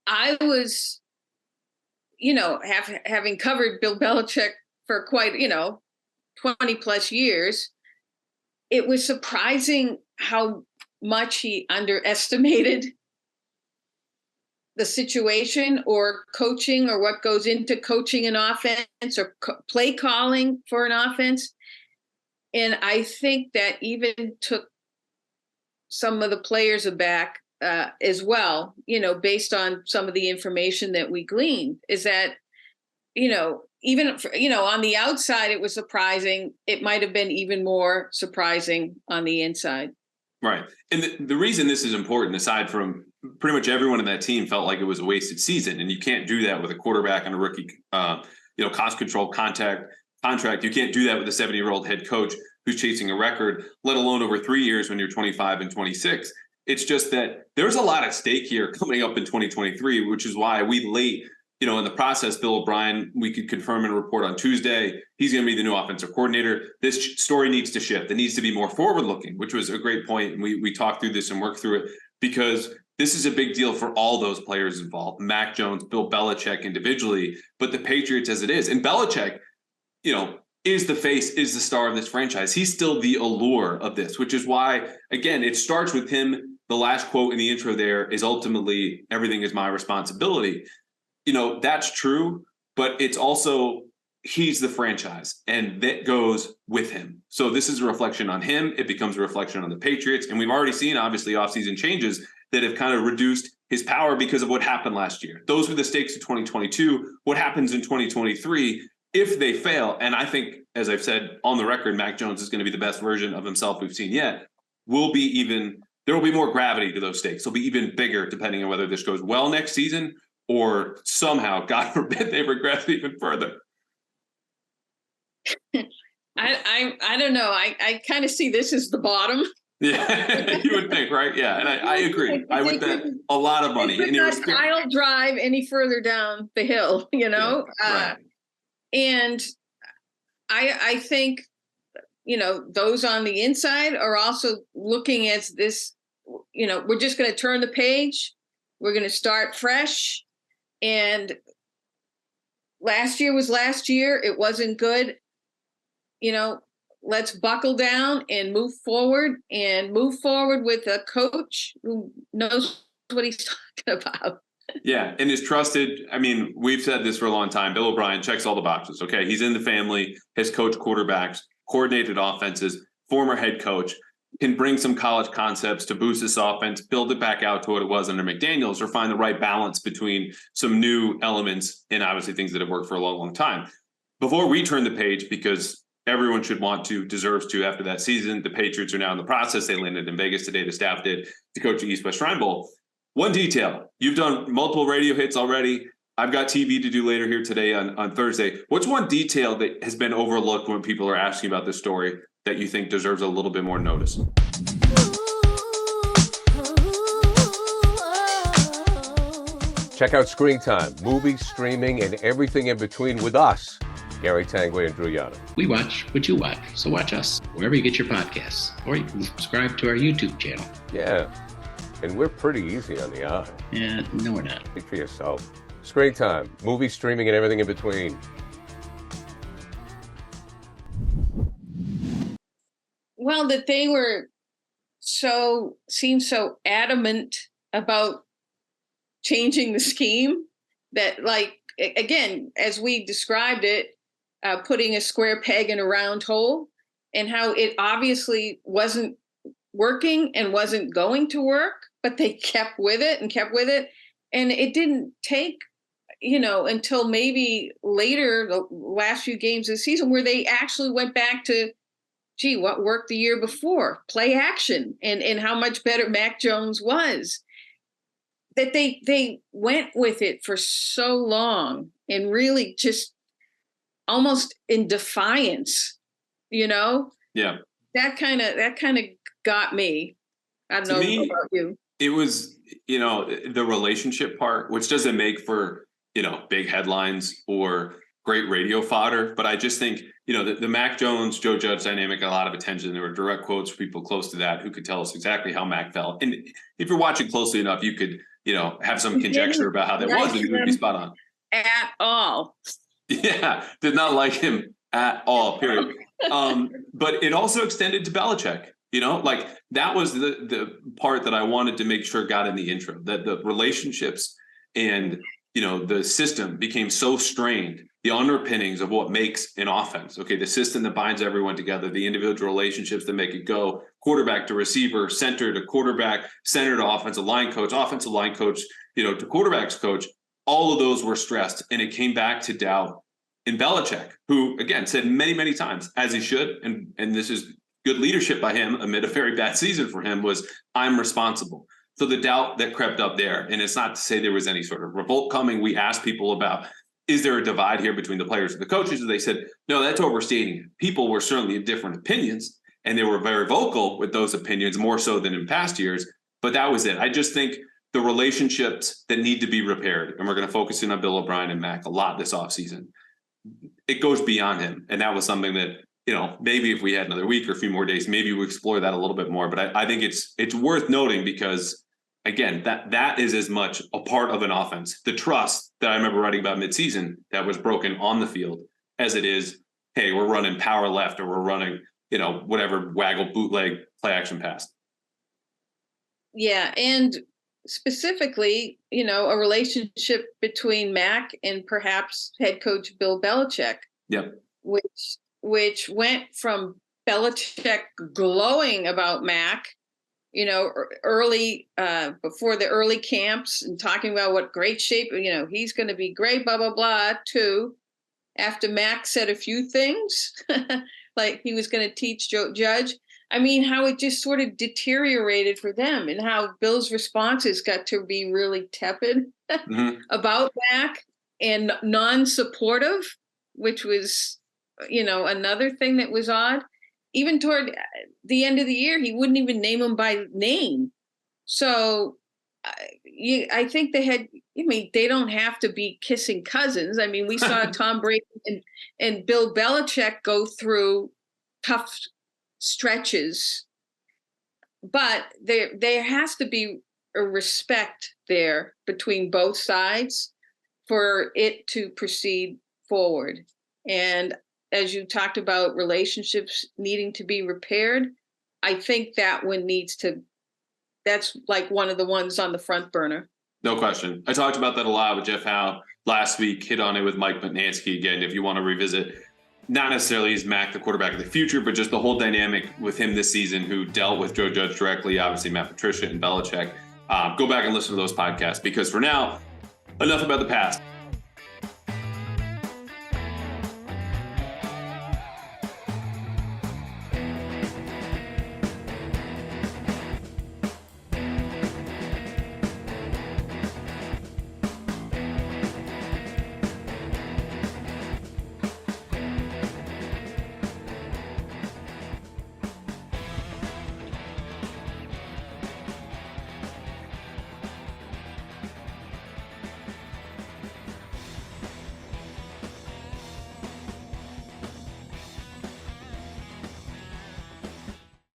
I was, having covered Bill Belichick for quite, 20 plus years, it was surprising how much he underestimated the situation or coaching or what goes into coaching an offense or play calling for an offense. And I think that even took some of the players aback as well, based on some of the information that we gleaned, is that, even, on the outside, it was surprising. It might have been even more surprising on the inside. Right. And the reason this is important, aside from pretty much everyone in that team felt like it was a wasted season, and you can't do that with a quarterback and a rookie, cost control contract. You can't do that with a 70-year-old head coach who's chasing a record, let alone over 3 years when you're 25 and 26. It's just that there's a lot at stake here coming up in 2023, which is why we late, in the process, Bill O'Brien, we could confirm and report on Tuesday, he's going to be the new offensive coordinator. This story needs to shift. It needs to be more forward-looking, which was a great point. And we talked through this and worked through it because this is a big deal for all those players involved, Mac Jones, Bill Belichick individually, but the Patriots as it is. And Belichick, is the face, is the star of this franchise. He's still the allure of this, which is why, again, it starts with him. The last quote in the intro there is ultimately, everything is my responsibility. That's true, but it's also, he's the franchise and that goes with him. So this is a reflection on him. It becomes a reflection on the Patriots. And we've already seen, obviously, offseason changes that have kind of reduced his power because of what happened last year. Those were the stakes of 2022. What happens in 2023 if they fail? And I think, as I've said on the record, Mac Jones is going to be the best version of himself we've seen yet. There will be more gravity to those stakes. They'll be even bigger depending on whether this goes well next season or somehow, God forbid, they regress even further. I don't know. I kind of see this as the bottom. Yeah, you would think, right? Yeah, and I agree. I would bet a lot of money. Could not Kyle drive any further down the hill, Yeah, right. And I think, those on the inside are also looking at this, we're just going to turn the page. We're going to start fresh. And last year was last year. It wasn't good. Let's buckle down and move forward with a coach who knows what he's talking about. Yeah, and is trusted. I mean, we've said this for a long time. Bill O'Brien checks all the boxes. Okay, he's in the family, has coached quarterbacks, coordinated offenses, former head coach, can bring some college concepts to boost this offense, build it back out to what it was under McDaniels, or find the right balance between some new elements and obviously things that have worked for a long, long time. Before we turn the page, because everyone should deserves to after that season, the Patriots are now in the process. They landed in Vegas today. The staff did to coach the East West Shrine Bowl. One detail, you've done multiple radio hits already. I've got TV to do later here today on Thursday. What's one detail that has been overlooked when people are asking about this story that you think deserves a little bit more notice? Check out Screen Time, movies, streaming, and everything in between with us, Gary Tanguay and Drew Yada. We watch what you watch, so watch us wherever you get your podcasts, or you can subscribe to our YouTube channel. Yeah, and we're pretty easy on the eye. Yeah, no, we're not. Speak for yourself. Screen Time, movie, streaming, and everything in between. Well, that they were seemed so adamant about changing the scheme that, like, again, as we described it, putting a square peg in a round hole, and how it obviously wasn't working and wasn't going to work, but they kept with it. And it didn't take, until maybe later, the last few games of the season, where they actually went back to, what worked the year before? Play action, and how much better Mac Jones was. That they went with it for so long and really just almost in defiance, Yeah. That kind of got me. I don't know about you. It was, the relationship part, which doesn't make for, big headlines or great radio fodder. But I just think, the Mac Jones, Joe Judge dynamic got a lot of attention. There were direct quotes from people close to that who could tell us exactly how Mac felt. And if you're watching closely enough, you could have some conjecture about how that was, and he would be spot on. At all. Yeah, did not like him at all, period. But it also extended to Belichick. Like that was the part that I wanted to make sure got in the intro, that the relationships and, the system became so strained, the underpinnings of what makes an offense. Okay, the system that binds everyone together, the individual relationships that make it go, quarterback to receiver, center to quarterback, center to offensive line coach to quarterback's coach. All of those were stressed, and it came back to doubt in Belichick, who, again, said many, many times, as he should, and this is good leadership by him amid a very bad season for him, was I'm responsible. So the doubt that crept up there, and it's not to say there was any sort of revolt coming. We asked people about, is there a divide here between the players and the coaches? And they said, no, that's overstating it. People were certainly of different opinions, and they were very vocal with those opinions, more so than in past years. But that was it. I just think the relationships that need to be repaired, and we're going to focus in on Bill O'Brien and Mac a lot this offseason, it goes beyond him. And that was something that, maybe if we had another week or a few more days, maybe we explore that a little bit more. But I think it's worth noting because, again, that is as much a part of an offense, the trust that I remember writing about midseason that was broken on the field, as it is, hey, we're running power left, or we're running, whatever waggle bootleg play action pass. Yeah. And specifically, a relationship between Mac and perhaps head coach Bill Belichick. Yep. Which went from Belichick glowing about Mac, early before the early camps and talking about what great shape, he's going to be great, blah, blah, blah, to after Mac said a few things, like he was going to teach Joe Judge. I mean, how it just sort of deteriorated for them, and how Bill's responses got to be really tepid about Mac and non-supportive, which was, another thing that was odd. Even toward the end of the year, he wouldn't even name him by name. So I think they don't have to be kissing cousins. I mean, we saw Tom Brady and Bill Belichick go through tough stretches, but there has to be a respect there between both sides for it to proceed forward. And as you talked about relationships needing to be repaired, I think that one that's like one of the ones on the front burner. No question. I talked about that a lot with Jeff Howe last week, hit on it with Mike Mutnansky again, if you want to revisit. Not necessarily is Mac the quarterback of the future, but just the whole dynamic with him this season, who dealt with Joe Judge directly, obviously Matt Patricia and Belichick. Go back and listen to those podcasts, because for now, enough about the past.